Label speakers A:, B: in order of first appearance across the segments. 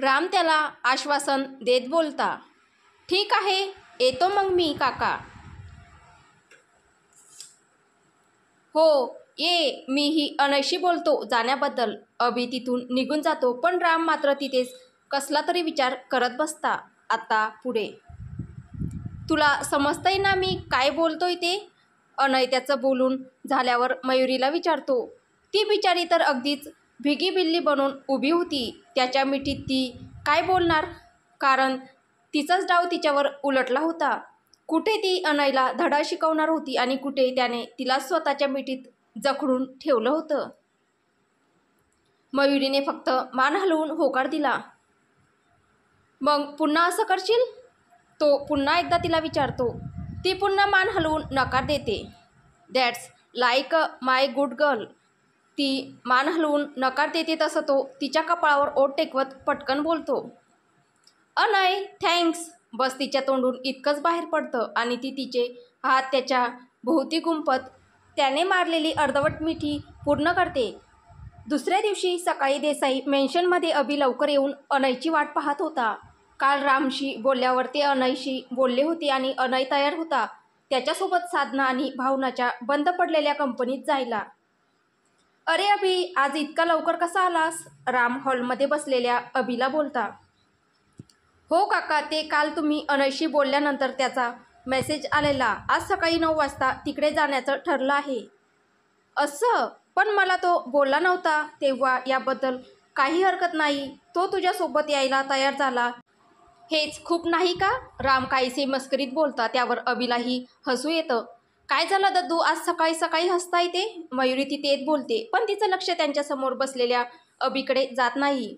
A: राम त्याला आश्वासन देत बोलता, ठीक आहे, येतो मग मी काका. हो ये, मीही अनयशी बोलतो जाण्याबद्दल. अभि तिथून निघून जातो, पण राम मात्र तिथेच कसला तरी विचार करत बसता. आता पुढे तुला समजतंय ना मी काय बोलतोय ते? अनय त्याचं बोलून झाल्यावर मयुरीला विचारतो. ती बिचारी तर अगदीच भिगी बिल्ली बनून उभी होती. त्याच्या मिठीत ती काय बोलणार, कारण तिचाच डाव तिच्यावर उलटला होता. कुठे ती अनयला धडा शिकवणार होती आणि कुठे त्याने तिला स्वतःच्या मिठीत जखडून ठेवलं होतं. मयुरीने फक्त मान हलवून होकार दिला. मग पुन्हा असं करशील? तो पुन्हा एकदा तिला विचारतो. ती पुन्हा मान हलवून नकार देते. That's like my good girl. ती मान हलवून नकार देते तसं तो तिच्या कपाळावर ओठ टेकवत पटकन बोलतो, अनय थँक्स. बस तिच्या तोंडून इतकंच बाहेर पडतं आणि ती तिचे हात त्याच्या भोवती गुंफत त्याने मारलेली अर्धवट मिठी पूर्ण करते. दुसऱ्या दिवशी सकाळी देसाई मेन्शनमध्ये अभि लवकर येऊन अनयची वाट पाहत होता. काल रामशी बोलल्यावर ते अनयशी बोलले होते आणि अनय तयार होता त्याच्यासोबत साधना आणि भावनाच्या बंद पडलेल्या कंपनीत जायला. अरे अभि, आज इतका लवकर कसा आलास? राम हॉलमध्ये बसलेल्या अभिला बोलता. हो काका, ते काल तुम्ही अनयशी बोलल्यानंतर त्याचा मेसेज आलेला. आज सकाळी 9 वाजता तिकडे जाण्याचं ठरलं आहे. असं? पण मला तो बोलला नव्हता तेव्हा. याबद्दल काही हरकत नाही, तो तुझ्यासोबत यायला तयार झाला हेच खूप नाही का? राम काहीसे मस्करीत बोलता. त्यावर अभिलाही हसू येतं. काय झालं दद्दू, आज सकाळी सकाळी हसताय ते? मयुरी तिथे येत बोलते, पण तिचं लक्ष त्यांच्यासमोर बसलेल्या अभिकडे जात नाही.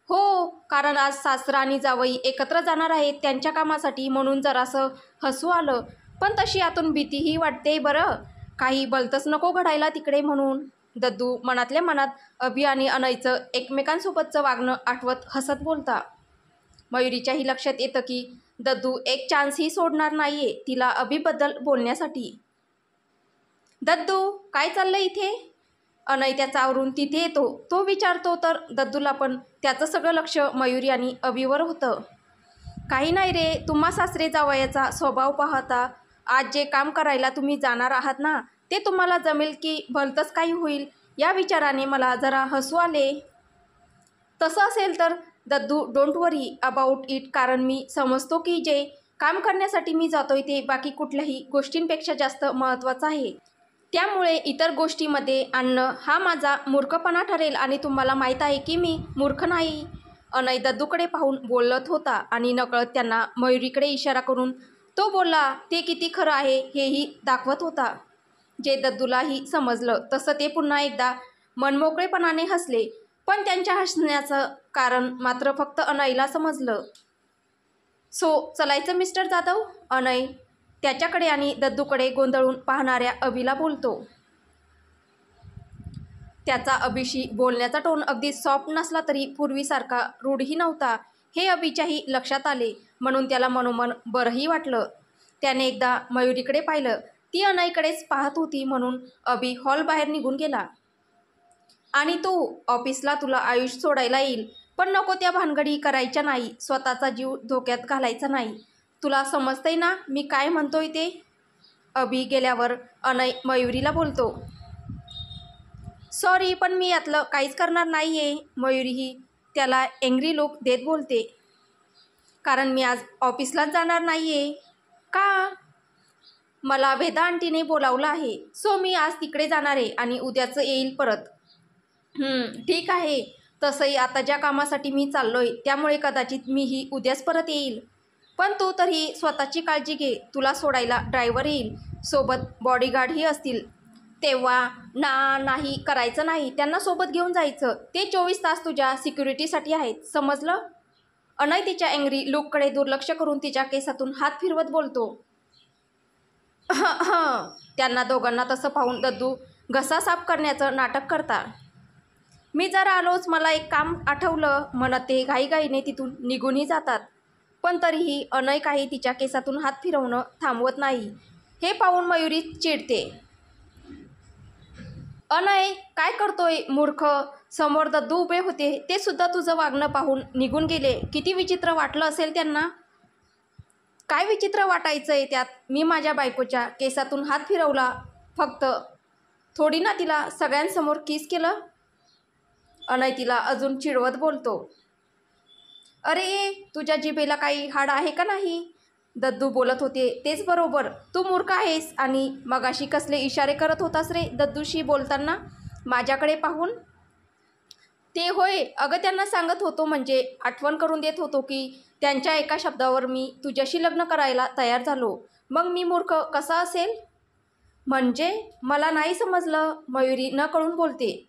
A: हो, कारण आज सासरा आणि जावई एकत्र जाणार आहेत त्यांच्या कामासाठी, म्हणून जरासं हसू आलं. पण तशी आतून भीतीही वाटते बरं, काही भलतंच नको घडायला तिकडे म्हणून. दद्दू मनातल्या मनात अभि आणि अनयचं एकमेकांसोबतचं वागणं आठवत हसत बोलता. मयुरीच्याही लक्षात येतं की दद्दू एक चान्सही सोडणार नाहीये तिला अभिबद्दल बोलण्यासाठी. दद्दू काय चाललंय इथे? अनय त्याचा आवरून तिथे येतो. तो विचारतो तर दद्दूला पण त्याचं सगळं लक्ष मयुरी आणि अभिवर होतं. काही नाही रे, तुम्हा सासरे जावयाचा स्वभाव पाहता आज जे काम करायला तुम्ही जाणार आहात ना, ते तुम्हाला जमेल की भलतंच काही होईल या विचाराने मला जरा हसू आले. तसं असेल तर दद्दू डोंट वरी अबाउट इट, कारण मी समजतो की जे काम करण्यासाठी मी जातोय ते बाकी कुठल्याही गोष्टींपेक्षा जास्त महत्त्वाचं आहे. त्यामुळे इतर गोष्टीमध्ये आणणं हा माझा मूर्खपणा ठरेल आणि तुम्हाला माहीत आहे की मी मूर्ख नाही. अनय दद्दूकडे पाहून बोलत होता आणि नकळत त्यांना मयुरीकडे इशारा करून तो बोलला ते किती खरं आहे हेही दाखवत होता. जे दद्दूलाही समजलं. तसं ते पुन्हा एकदा मनमोकळेपणाने हसले, पण त्यांच्या हसण्याचं कारण मात्र फक्त अनयला समजलं. सो चलायचं मिस्टर जाधव? अनय त्याच्याकडे आणि दद्दूकडे गोंधळून पाहणाऱ्या अभिला बोलतो. त्याचा अभिशी बोलण्याचा टोन अगदी सॉफ्ट नसला तरी पूर्वीसारखा रूढही नव्हता हे अभिच्याही लक्षात आले, म्हणून त्याला मनोमन बरंही वाटलं. त्याने एकदा मयुरीकडे पाहिलं. ती अनयकडेच पाहत होती म्हणून अभि हॉल बाहेर निघून गेला. आणि तू ऑफिसला तुला आयुष सोडायला येईल, पण नको त्या भानगडी करायच्या नाही, स्वतःचा जीव धोक्यात घालायचा नाही. तुला समजतंय ना मी काय म्हणतोय ते? अभि गेल्यावर अनय मयुरीला बोलतो. सॉरी, पण मी यातलं काहीच करणार नाही आहे. मयुरीही त्याला एंग्री लुक देत बोलते. कारण मी आज ऑफिसलाच जाणार नाही आहे. का? मला वेदा आंटीने बोलावलं आहे, सो मी आज तिकडे जाणार आहे आणि उद्याचं येईल परत. ठीक आहे. तसंही आता ज्या कामासाठी मी चाललोय त्यामुळे कदाचित मीही उद्याच परत येईल. पण तू तरी स्वतःची काळजी घे. तुला सोडायला ड्रायव्हर येईल, सोबत बॉडीगार्डही असतील. तेव्हा नाही करायचं नाही, त्यांना सोबत घेऊन जायचं. ते 24 तास तुझ्या सिक्युरिटीसाठी आहेत, समजलं? अनय तिच्या एंग्री लुककडे दुर्लक्ष करून तिच्या केसातून हात फिरवत बोलतो. त्यांना दोघांना तसं पाहून दद्दू घसा साफ करण्याचं नाटक करता. मी जरा आलोच, मला एक काम आठवलं म्हणत ते घाईघाईने तिथून निघूनही जातात. पण तरीही अनय काही तिच्या केसातून हात फिरवणं थांबवत नाही. हे पाहून मयुरी चिडते. अनय काय करतोय मूर्ख? समोर दद्दू उभे होते, ते सुद्धा तुझं वागणं पाहून निघून गेले. किती विचित्र वाटलं असेल त्यांना. काय विचित्र वाटायचं आहे त्यात? मी माझ्या बायकोच्या केसातून हात फिरवला फक्त, थोडी ना तिला सगळ्यांसमोर किस केलं. अनय तिला अजून चिडवत बोलतो. अरे तुझ्या जिभेला काही हाड आहे का नाही? दद्दू बोलत होते. तेच बरोबर, तू मूर्ख आहेस. आणि मगाशी कसले इशारे करत होतास रे दद्दूशी बोलताना माझ्याकडे पाहून? ते होय, अगं त्यांना सांगत होतो, म्हणजे आठवण करून देत होतो की त्यांच्या एका शब्दावर मी तुझ्याशी लग्न करायला तयार झालो. मग मी मूर्ख कसा असेल? म्हणजे मला नाही समजलं, मयुरी न कळून बोलते.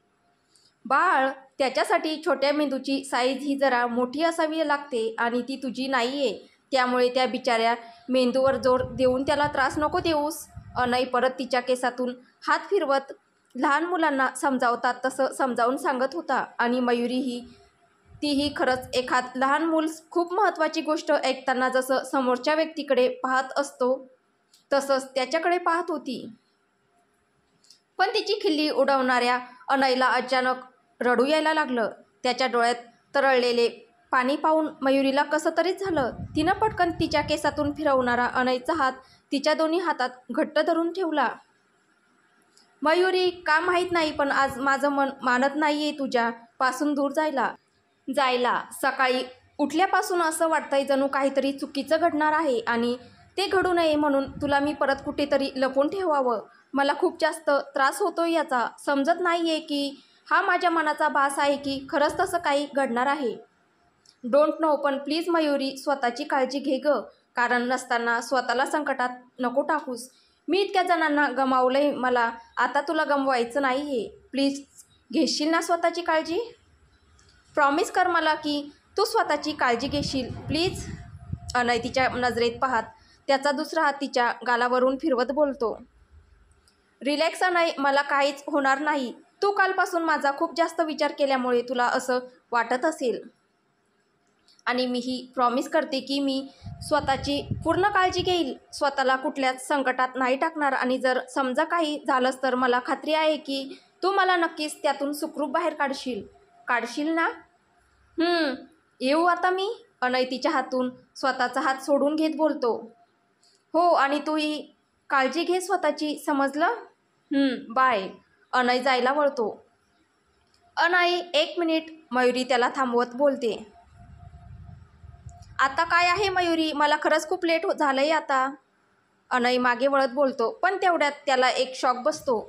A: बाळ, त्याच्यासाठी छोट्या मेंदूची साईज ही जरा मोठी असावी लागते आणि ती तुझी नाही आहे. त्यामुळे त्या बिचाऱ्या मेंदूवर जोर देऊन त्याला त्रास नको देऊस. अनय परत तिच्या केसातून हात फिरवत लहान मुलांना समजावतात तसं समजावून सांगत होता. आणि मयुरी तीही खरंच एखाद लहान मूल खूप महत्त्वाची गोष्ट ऐकताना जसं समोरच्या व्यक्तीकडे पाहत असतो तसंच त्याच्याकडे पाहत होती. पण तिची खिल्ली उडवणाऱ्या अनयला अचानक रडू यायला लागलं. त्याच्या डोळ्यात तरळलेले पाणी पाहून मयुरीला कसं तरीच झालं. तिनं पटकन तिच्या केसातून फिरवणारा अनयचा हात तिच्या दोन्ही हातात घट्ट धरून ठेवला. मयुरी, का माहीत नाही, पण आज माझं मन मानत नाही आहे तुझ्यापासून दूर जायला. सकाळी उठल्यापासून असं वाटतंय जणू काहीतरी चुकीचं घडणार आहे आणि ते घडू नये म्हणून तुला मी परत कुठेतरी लपवून ठेवावं. मला खूप जास्त त्रास होतोय याचा. समजत नाही आहे की हा माझ्या मनाचा भास आहे की खरंच तसं काही घडणार आहे. डोंट नो, पण प्लीज मयुरी, स्वतःची काळजी घे गं. कारण नसताना स्वतःला संकटात नको टाकूस. मी इतक्या जणांना गमावलंय, मला आता तुला गमवायचं नाही आहे. प्लीज घेशील ना स्वतःची काळजी? प्रॉमिस कर मला की तू स्वतःची काळजी घेशील प्लीज. अनय तिच्या नजरेत पाहत त्याचा दुसरा हात तिच्या गालावरून फिरवत बोलतो. रिलॅक्स अनय, मला काहीच होणार नाही. तू कालपासून माझा खूप जास्त विचार केल्यामुळे तुला असं वाटत असेल. आणि मीही प्रॉमिस करते की मी स्वतःची पूर्ण काळजी घेईल, स्वतःला कुठल्याच संकटात नाही टाकणार. आणि जर समजा काही झालंच तर मला खात्री आहे की तू मला नक्कीच त्यातून सुखरूप बाहेर काढशील ना? येऊ आता मी? अनय तिच्या हातून स्वतःचा हात सोडून घेत बोलतो. हो, आणि तूही काळजी घे स्वतःची, समजलं? बाय. अनय जायला वळतो. अनय, 1 मिनिट, मयुरी त्याला थांबवत बोलते. आता काय आहे मयुरी, मला खरंच खूप लेट झालंय आता. अनय मागे वळत बोलतो. पण तेवढ्यात त्याला एक शॉक बसतो.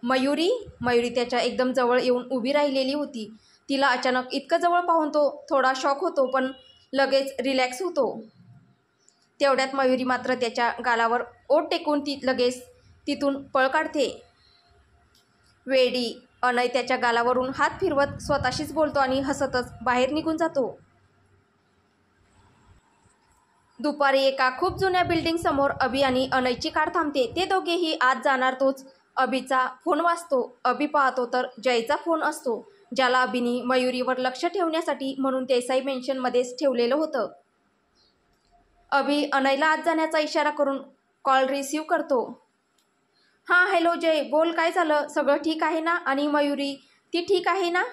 A: मयुरी त्याच्या एकदम जवळ येऊन उभी राहिलेली होती. तिला अचानक इतकं जवळ पाहून तो थोडा शॉक होतो, पण लगेच रिलॅक्स होतो. तेवढ्यात मयुरी मात्र त्याच्या गालावर ओठ टेकून ती लगेच तिथून पळ काढते. वेडी. अनय त्याच्या गालावरून हात फिरवत स्वतःशीच बोलतो आणि हसतच बाहेर निघून जातो. दुपारी एका खूप जुन्या बिल्डिंग समोर अभि आणि अनयची कार थांबते. ते दोघेही आत जाणार तोच अभिचा फोन वाजतो. अभि पाहतो तर जयचा फोन असतो, ज्याला अभिनी मयुरीवर लक्ष ठेवण्यासाठी म्हणून देसाई मेन्शनमध्येच ठेवलेलं होतं. अभि अनयला आत जाण्याचा इशारा करून कॉल रिसीव्ह करतो. हां, हॅलो जय, बोल, काय झालं? सगळं ठीक आहे ना? आणि मयुरी, ती ठीक आहे ना?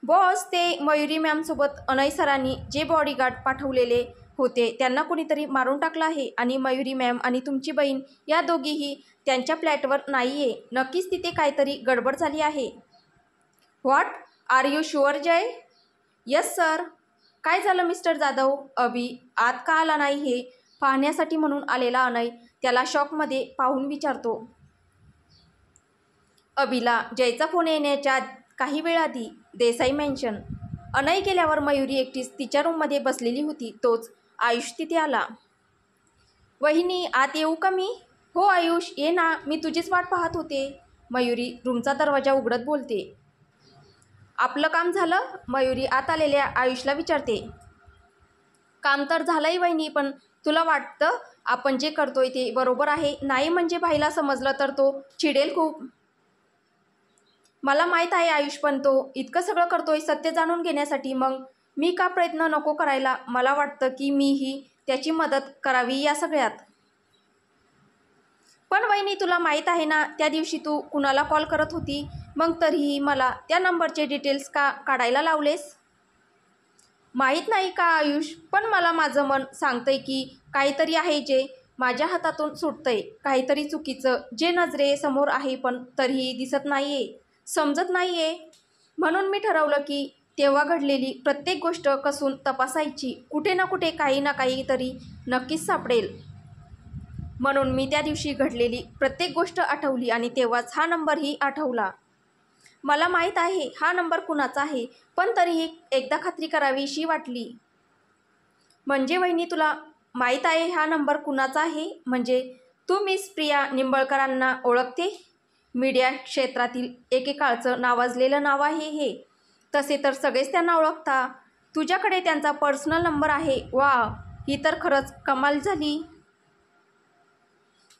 A: बॉस, ते मयुरी मॅमसोबत अनय सरांनी जे बॉडीगार्ड पाठवलेले होते त्यांना कुणीतरी मारून टाकलं आहे. आणि मयुरी मॅम आणि तुमची बहीण या दोघीही त्यांच्या फ्लॅटवर नाही आहे. नक्कीच तिथे काहीतरी गडबड झाली आहे. What? Are you sure Jay? Yes sir. काय झालं मिस्टर जाधव? अभि आत का आला नाही हे पाहण्यासाठी म्हणून आलेला अनय त्याला शॉकमध्ये पाहून विचारतो. अभिला जयचा फोन येण्याच्या काही वेळ आधी देसाई मेन्शन. अनय गेल्यावर मयुरी एकटीच तिच्या रूममध्ये बसलेली होती. तोच आयुष तिथे आला. वहिनी, आत येऊ का मी? हो आयुष, ये ना, मी तुझीच वाट पाहत होते. मयुरी रूमचा दरवाजा उघडत बोलते. आपलं काम झालं? मयुरी आत आलेल्या आयुषला विचारते. काम तर झालंय वहिनी, पण तुला वाटतं आपण जे करतोय ते बरोबर आहे? नाही म्हणजे भाईला समजलं तर तो चिडेल खूप. मला माहीत आहे आयुष, पण तो इतकं सगळं करतोय सत्य जाणून घेण्यासाठी, मग मी का प्रयत्न नको करायला? मला वाटतं की मीही त्याची मदत करावी या सगळ्यात. पण वहिनी, तुला माहीत आहे ना त्या दिवशी तू कुणाला कॉल करत होती? मग तरीही मला त्या नंबरचे डिटेल्स का काढायला लावलेस? माहीत नाही का आयुष, पण मला माझं मन सांगतंय की काहीतरी आहे जे माझ्या हातातून सुटतंय, काहीतरी चुकीचं जे नजरेसमोर आहे पण तरीही दिसत नाहीये, समजत नाहीये. म्हणून मी ठरवलं की तेव्हा घडलेली प्रत्येक गोष्ट कसून तपासायची, कुठे ना कुठे काही ना काही तरी नक्कीच सापडेल. म्हणून मी त्या दिवशी घडलेली प्रत्येक गोष्ट आठवली आणि तेव्हाच हा नंबरही आठवला. मला माहीत आहे हा नंबर कुणाचा आहे, पण तरीही एकदा खात्री करावीशी वाटली. म्हणजे वहिनी, तुला माहीत आहे हा नंबर कुणाचा आहे? म्हणजे तू मिस प्रिया निंबाळकरांना ओळखते? मीडिया क्षेत्रातील एकेकाळचं नावाजलेलं नाव आहे हे. तसे तर सगळेच त्यांना ओळखता. तुझ्याकडे त्यांचा पर्सनल नंबर आहे. वा, ही तर खरंच कमाल झाली.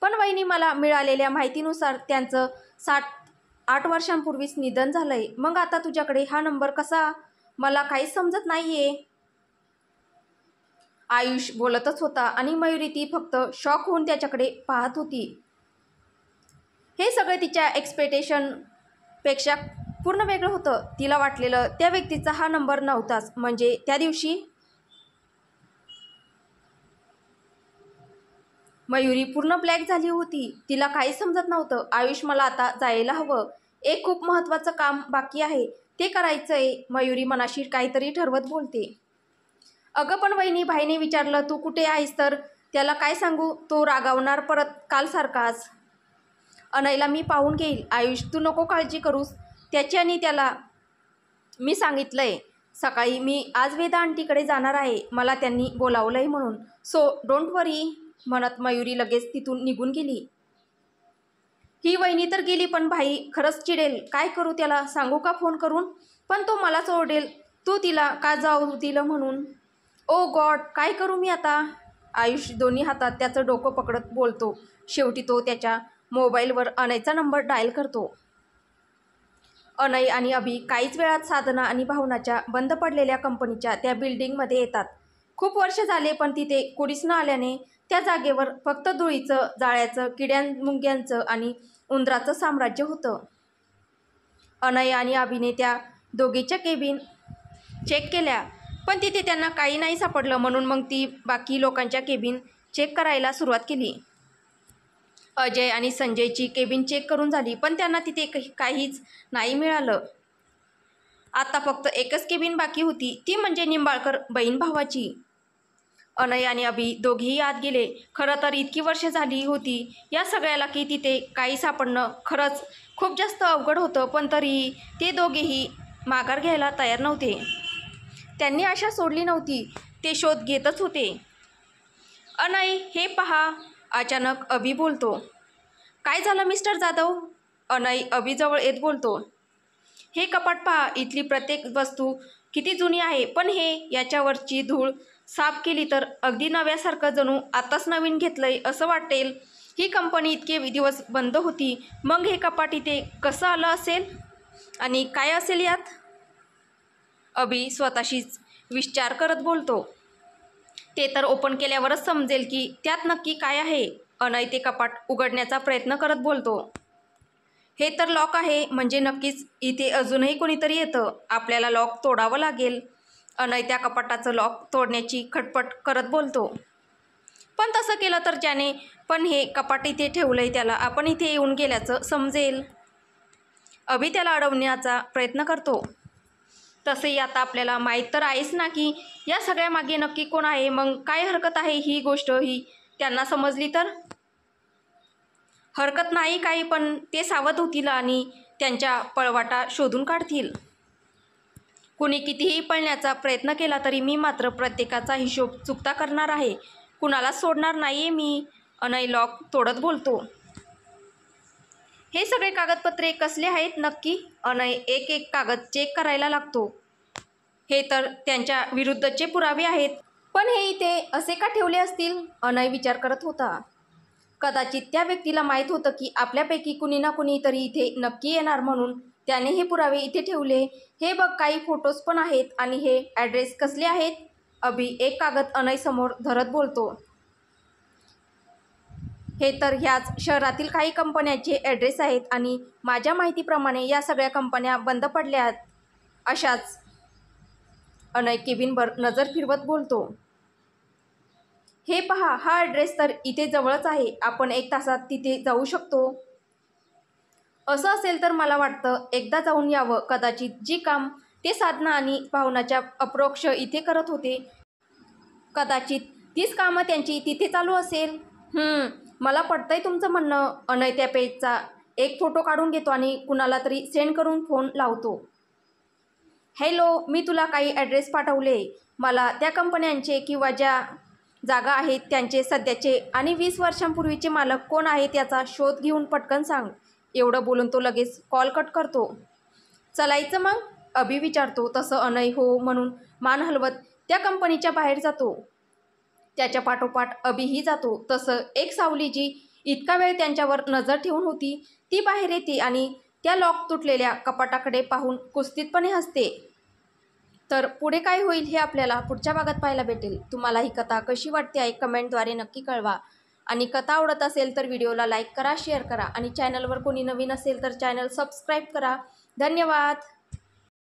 A: पण वहिनी, मला मिळालेल्या माहितीनुसार त्यांचं 7-8 वर्षांपूर्वीच निधन झालंय. मग आता तुझ्याकडे हा नंबर कसा? मला काहीच समजत नाहीये. आयुष बोलतच होता आणि मयुरी ती फक्त शॉक होऊन त्याच्याकडे पाहत होती. हे सगळं तिच्या एक्सपेक्टेशनपेक्षा पूर्ण वेगळं होतं. तिला वाटलेलं त्या व्यक्तीचा हा नंबर नव्हताच. म्हणजे त्या दिवशी मयुरी पूर्ण ब्लॅक झाली होती. तिला काहीच समजत नव्हतं. आयुष, मला आता जायला हवं. एक खूप महत्त्वाचं काम बाकी आहे, ते करायचंय. मयुरी मनाशी काहीतरी ठरवत बोलते. अगं पण वहिनी, भाईने विचारलं तू कुठे आहेस तर त्याला काय सांगू? तो रागावणार परत कालसारखाच. अनयला मी पाहून घेईल. आयुष, तू नको काळजी करूस त्याची आणि त्याला मी सांगितलंय सकाळी मी आज वेदा आंटीकडे जाणार आहे. मला त्यांनी बोलावलंय म्हणून. सो डोंट वरी. म्हणत मयुरी लगेच तिथून निघून गेली. ही वहिनी तर गेली, पण भाई खरंच चिडेल. काय करू? त्याला सांगू का फोन करून? पण तो मलाच ओरडेल, तू तिला का जाऊ दिलं म्हणून. ओ गॉड, काय करू मी आता? आयुष दोन्ही हातात त्याचं डोकं पकडत बोलतो. शेवटी तो त्याच्या मोबाईलवर अनयचा नंबर डायल करतो. अनय आणि अभि काहीच वेळात साधना आणि भावनाच्या बंद पडलेल्या कंपनीच्या त्या बिल्डिंगमध्ये येतात. खूप वर्ष झाले पण तिथे कोणीच न आल्याने त्या जागेवर फक्त धुळीचं, जाळ्याचं, किड्यांमुंग्यांचं आणि उंदराचं साम्राज्य होतं. अनय आणि अभिने त्या दोघीच्या केबिन चेक केल्या, पण तिथे त्यांना काही नाही सापडलं. म्हणून मग ती बाकी लोकांच्या केबिन चेक करायला सुरुवात केली. अजय आणि संजयची केबिन चेक करून झाली, पण त्यांना तिथे काहीच नाही मिळालं. आता फक्त एकच केबिन बाकी होती, ती म्हणजे निंबाळकर बहीण भावाची. अनय आणि अभि दोघेही आत गेले. खरं तर इतकी वर्ष झाली होती या सगळ्याला की तिथे काही सापडणं खरंच खूप जास्त अवघड होतं. पण तरीही ते दोघेही माघार घ्यायला तयार नव्हते. त्यांनी आशा सोडली नव्हती. ते शोध घेतच होते. अनय, हे पहा. अचानक अभि बोलतो. काय झालं मिस्टर जाधव? अनय अभिजवळ येत बोलतो. हे कपाट पहा. इथली प्रत्येक वस्तू किती जुनी आहे, पण याच्यावरची धूळ साफ केली तर अगदी नव्यासारखं, जणू आताच नवीन घेतलंय असं वाटेल. ही कंपनी इतके दिवस बंद होती, मग हे कपाट इथे कसं आलं असेल आणि काय असेल यात? अभि स्वतःशीच विचार करत बोलतो. ते तर ओपन केल्यावरच समजेल की त्यात नक्की काय आहे. अनय ते कपाट उघडण्याचा प्रयत्न करत बोलतो. हे तर लॉक आहे, म्हणजे नक्कीच इथे अजूनही कोणीतरी येतं. आपल्याला लॉक तोडावं लागेल. अनय त्या कपाटाचं लॉक तोडण्याची खटपट करत बोलतो. पण तसं केलं तर ज्याने पण हे कपाट इथे ठेवलंय त्याला आपण इथे येऊन गेल्याचं समजेल. अभि त्याला अडवण्याचा प्रयत्न करतो. तसंही आता आपल्याला माहीत तर आहेच ना की या सगळ्यामागे नक्की कोण आहे. मग काय हरकत आहे ही गोष्ट ही त्यांना समजली तर? हरकत नाही काही, पण ते सावध होतील आणि त्यांच्या पळवाटा शोधून काढतील. कुणी कितीही पळण्याचा प्रयत्न केला तरी मी मात्र प्रत्येकाचा हिशोब चुकता करणार आहे. कुणालाच सोडणार नाहीये मी. अनय लॉक तोडत बोलतो. हे सगळे कागदपत्रे कसले आहेत नक्की? अनय एक एक कागद चेक करायला लागतो. हे तर त्यांच्या विरुद्धचे पुरावे आहेत, पण हे इथे असे का ठेवले असतील? अनय विचार करत होता. कदाचित त्या व्यक्तीला माहीत होतं की आपल्यापैकी कुणी ना कुणी तरी इथे नक्की येणार, म्हणून त्याने हे पुरावे इथे ठेवले. हे बघ, काही फोटोज पण आहेत. आणि हे ॲड्रेस कसले आहेत? अभि एक कागद अनय समोर धरत बोलतो. हे तर ह्याच शहरातील काही कंपन्यांचे ॲड्रेस आहेत आणि माझ्या माहितीप्रमाणे या सगळ्या कंपन्या बंद पडल्या आहेत. अशाच अनय केबिनवर नजर फिरवत बोलतो. हे पहा, हा ॲड्रेस तर इथे जवळच आहे. आपण 1 तासात तिथे जाऊ शकतो. असं असेल तर मला वाटतं एकदा जाऊन यावं. कदाचित जी काम ते साधना आणि भावनाच्या अप्रोक्ष इथे करत होते, कदाचित तीच कामं त्यांची तिथे चालू असेल. मला पटतंय तुमचं म्हणणं. अनय त्या पेजचा एक फोटो काढून घेतो आणि कुणाला तरी सेंड करून फोन लावतो. हॅलो, मी तुला काही ॲड्रेस पाठवले. मला त्या कंपन्यांचे किंवा ज्या जागा आहेत त्यांचे सध्याचे आणि 20 वर्षांपूर्वीचे मालक कोण आहेत याचा शोध घेऊन पटकन सांग. एवढं बोलून तो लगेच कॉल कट करतो. चलायचं मग? अभि विचारतो. तसं अनय हो म्हणून मान हलवत त्या कंपनीच्या बाहेर जातो. त्याच्या पाठोपाठ अभिही जातो. तसं एक सावली जी इतका वेळ त्यांच्यावर नजर ठेवून होती ती बाहेर येते आणि त्या लॉक तुटलेल्या कपाटाकडे पाहून कुत्सितपणे हसते. तर पुढे काय होईल हे आपल्याला पुढच्या भागात पाहायला भेटेल. तुम्हाला ही कथा कशी वाटते आहे कमेंटद्वारे नक्की कळवा. आणि कथा आवडत असेल तर व्हिडिओला लाईक करा, शेअर करा आणि चॅनलवर कोणी नवीन असेल तर चॅनल सबस्क्राईब करा. धन्यवाद.